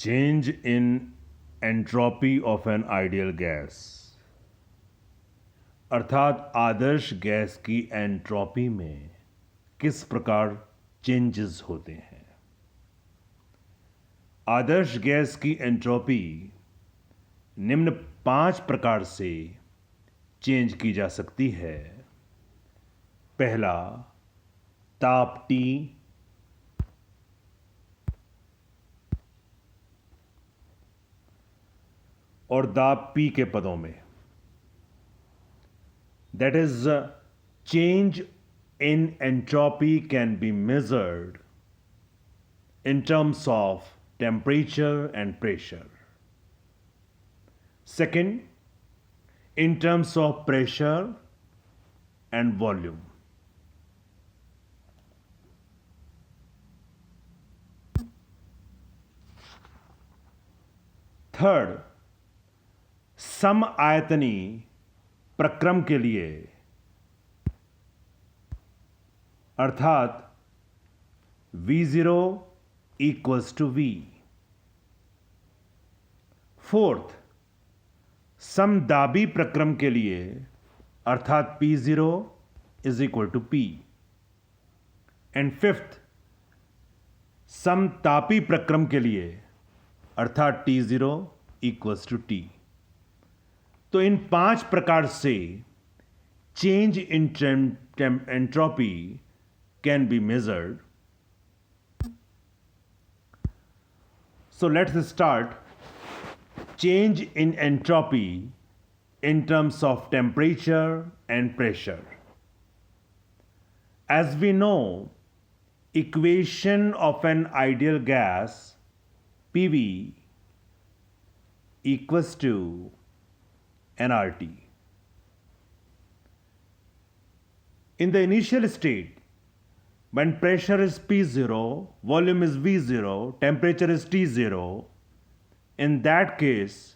Change in entropy of an ideal gas, अर्थात आदर्श gas की entropy में किस प्रकार चेंजेस होते हैं। आदर्श गैस की एंट्रोपी निम्न 5 प्रकार से चेंज की जा सकती है। पहला, ताप T, और दाब P के पदों में। That is, change in entropy can be measured in terms of temperature and pressure. Second, in terms of pressure and volume. Third, समआयतनी प्रक्रम के लिए, अर्थात V0 equals to V. Fourth, समदाबी प्रक्रम के लिए, अर्थात P0 is equal to P. And fifth, समतापी प्रक्रम के लिए, अर्थात T0 equals to T. तो इन 5 प्रकार से change in entropy can be measured. So let's start. Change in entropy in terms of temperature and pressure. As we know, equation of an ideal gas PV equals to nRT. In the initial state, when pressure is P0, volume is V0, temperature is T0, in that case,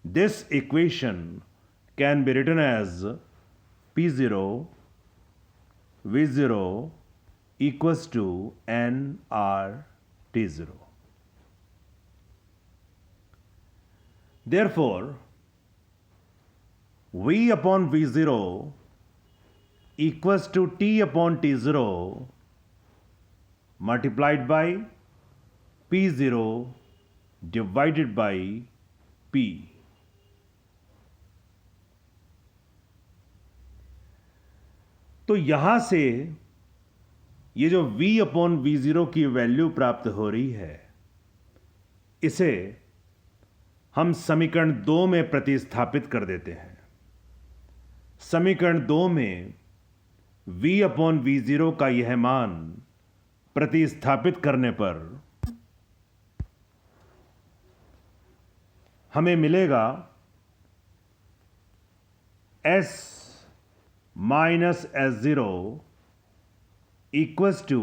this equation can be written as P0 V0 equals to nRT0. Therefore, V upon V0 equals to T upon T0 multiplied by P0 divided by P. तो यहां से ये जो V upon V0 की value प्राप्त हो रही है, इसे हम समीकरण 2 में प्रतिस्थापित कर देते हैं. समीकरण 2 में V अपॉन V0 का यह मान प्रतिस्थापित करने पर हमें मिलेगा S minus S0 equals to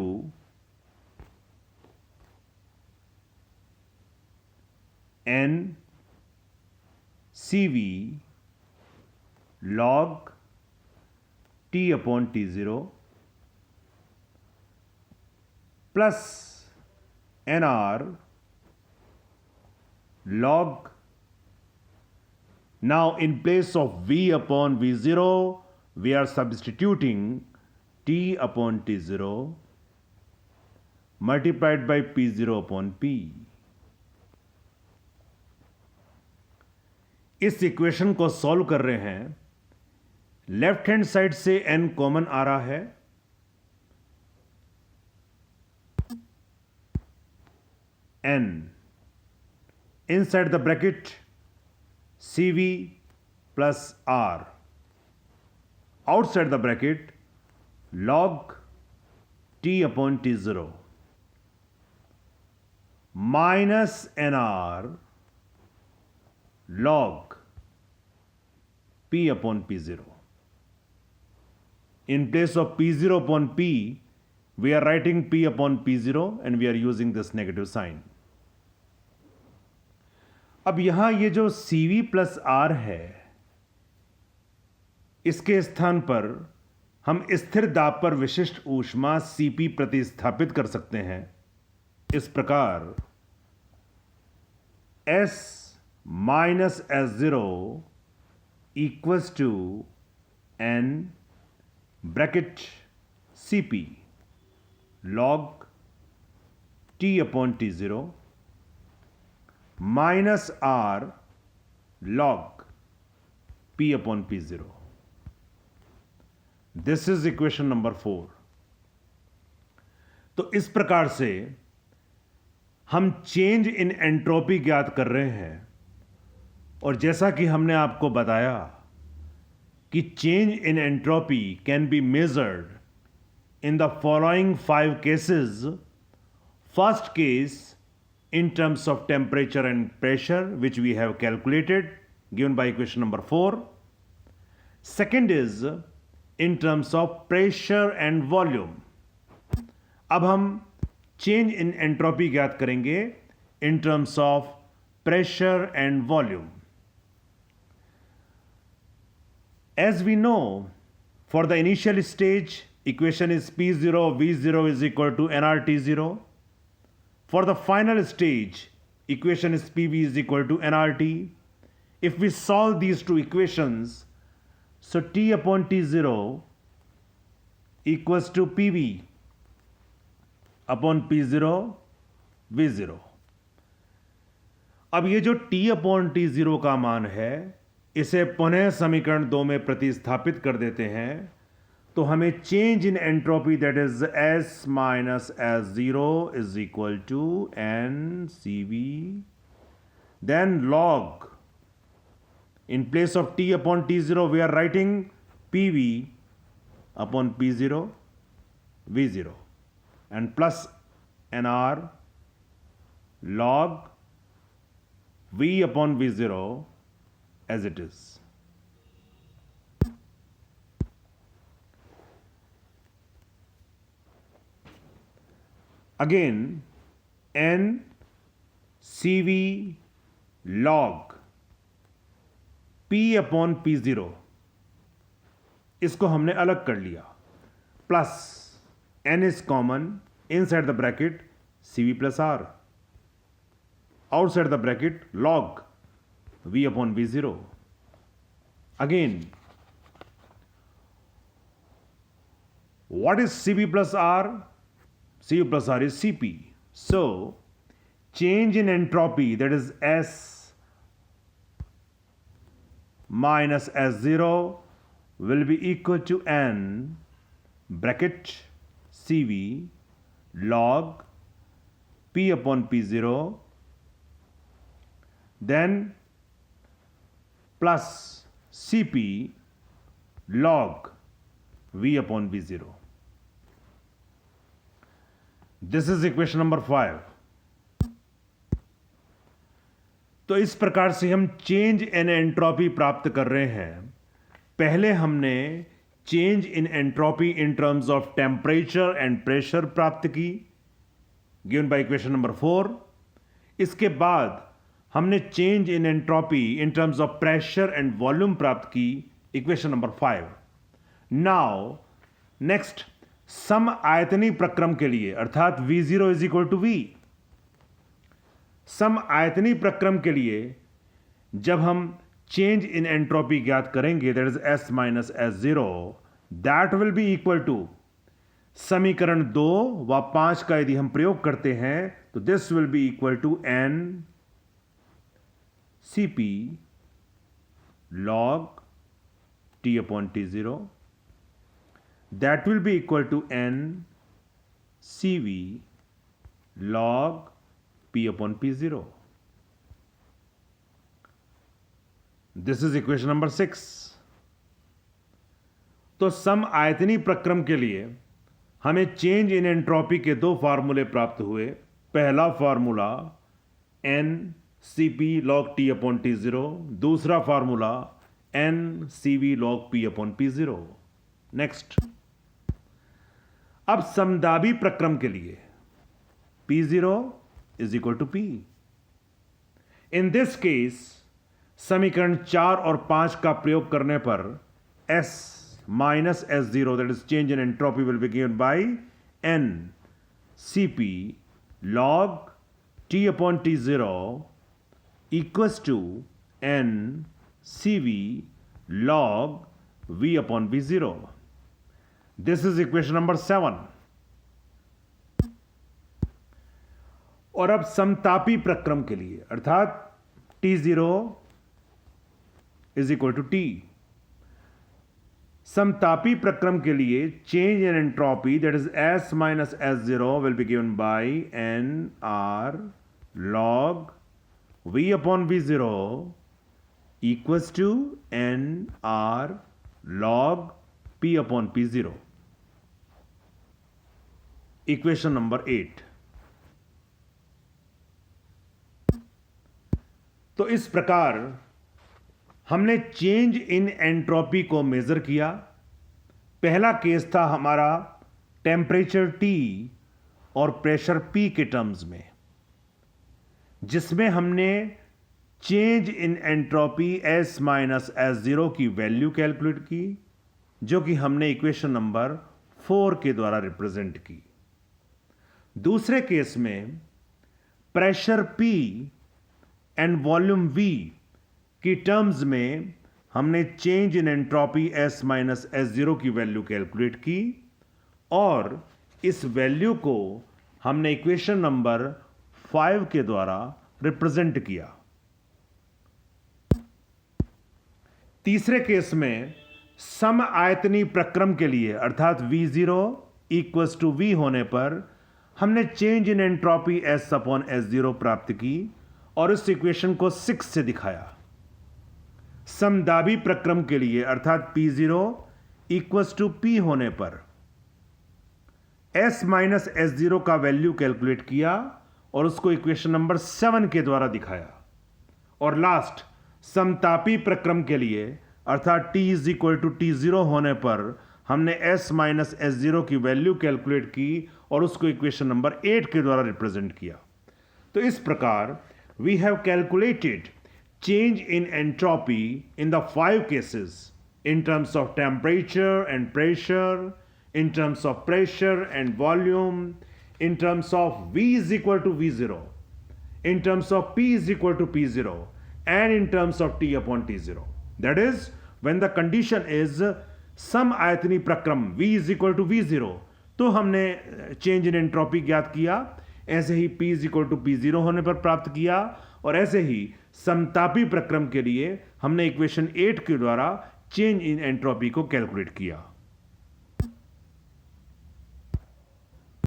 N CV log T upon T0 plus NR log. Now in place of V upon V0, we are substituting T upon T0 multiplied by P0 upon P. इस equation को solve कर रहे हैं. Left hand side से n common आ रहा है. n inside the bracket CV plus R. Outside the bracket log T upon T0 minus NR log P upon P0. In place of P0 upon P, we are writing P upon P0 and we are using this negative sign. अब यहां ये जो CV plus R है, इसके स्थान पर हम स्थिर दाब पर विशिष्ट ऊष्मा Cp प्रतिस्थापित कर सकते हैं. इस प्रकार S minus S0 equals to N bracket Cp log T upon T0 minus R log P upon P0. This is equation number 4. तो इस प्रकार से हम चेंज इन एंट्रोपी ज्ञात कर रहे हैं, और जैसा कि हमने आपको बताया कि change in entropy can be measured in the following 5 cases. First case in terms of temperature and pressure, which we have calculated, given by equation number 4. Second is in terms of pressure and volume. अब हम change in entropy ज्ञात करेंगे in terms of pressure and volume. As we know, for the initial stage, equation is P0, V0 is equal to nRT0. For the final stage, equation is PV is equal to nRT. If we solve these two equations, so T upon T0 equals to PV upon P0 V0. अब ये जो T upon T0 का मान है, इसे पुनः समीकरण 2 में प्रतिस्थापित कर देते हैं, तो हमें change in entropy that is S minus S0 is equal to NCV, then log, in place of T upon T0 we are writing PV upon P0 V0 and plus NR log V upon V0 as it is. Again, N CV log P upon P0, इसको हमने अलग कर लिया, plus N is common, inside the bracket CV plus R, outside the bracket log V upon V0. Again, what is CV plus R? CV plus R is Cp. So, change in entropy, that is S minus S0, will be equal to N bracket CV log P upon P0, then plus Cp log V upon V0. This is equation number 5. तो इस प्रकार से हम change in entropy प्राप्त कर रहे हैं. पहले हमने change in entropy in terms of temperature and pressure प्राप्त की, गिवन बाय इक्वेशन नंबर 4. इसके बाद हमने change in entropy in terms of pressure and volume प्राप्त की, इक्वेशन नंबर 5. नाउ नेक्स्ट, सम आयतनी प्रक्रम के लिए, अर्थात V0 is equal to V, सम आयतनी प्रक्रम के लिए जब हम चेंज इन एंट्रोपी ज्ञात करेंगे, that is S minus S0, that will be equal to समीकरण 2 व 5 का यदि हम प्रयोग करते हैं तो this will be equal to N Cp log T upon T0, that will be equal to N CV log P upon P0. This is equation number 6. तो सम आयतनी प्रक्रम के लिए हमें चेंज इन एंट्रोपी के 2 फार्मूले प्राप्त हुए. पहला formula N Cp log T upon T0, दूसरा formula N CV log P upon P0. Next, अब समदाबी प्रक्रम के लिए P0 is equal to P. In this case, समीकरण 4 और 5 का प्रयोग करने पर S minus S0, that is change in entropy, will be given by N Cp log T upon T0 equals to n CV log V upon V0. This is equation number 7. और अब समतापी प्रक्रम के लिए अर्थात T0 is equal to T, समतापी प्रक्रम के लिए change in entropy that is S minus S0 will be given by NR log V upon V0 equals to NR log P upon P0. Equation number 8. तो इस प्रकार हमने change in entropy को major किया। पहला केस था हमारा temperature T और प्रेशर P के टर्म्स में, जिसमें हमने change in entropy S minus S0 की वैल्यू कैलकुलेट की, जो कि हमने इक्वेशन नंबर 4 के द्वारा रिप्रेजेंट की। दूसरे केस में pressure P and volume V की टर्म्स में हमने change in entropy S minus S0 की वैल्यू कैलकुलेट की और इस वैल्यू को हमने इक्वेशन नंबर 5 के द्वारा रिप्रेजेंट किया। तीसरे केस में सम आयतनी प्रक्रम के लिए अर्थात V0 इक्वल्स टू V होने पर हमने change in entropy S upon S0 प्राप्त की और इस इक्वेशन को 6 से दिखाया। समदाबी प्रक्रम के लिए अर्थात P0 इक्वल्स टू P होने पर S माइनस S0 का वैल्यू कैलकुलेट किया और उसको इक्वेशन नंबर 7 के द्वारा दिखाया। और लास्ट समतापी प्रक्रम के लिए अर्थात T is equal to T0 होने पर हमने S माइनस S0 की वैल्यू कैलकुलेट की और उसको इक्वेशन नंबर 8 के द्वारा रिप्रेजेंट किया। तो इस प्रकार we have calculated change in entropy in the 5 cases in terms of temperature and pressure, in terms of pressure and volume, in terms of V is equal to V0, in terms of P is equal to P0, and in terms of T upon T0. That is, when the condition is सम आयतनी प्रक्रम V is equal to V0, तो हमने change in entropy ज्ञात किया। ऐसे ही P is equal to P0 होने पर प्राप्त किया और ऐसे ही समतापी प्रक्रम के लिए हमने इक्वेशन 8 के द्वारा चेंज इन एंट्रोपी को कैलकुलेट किया।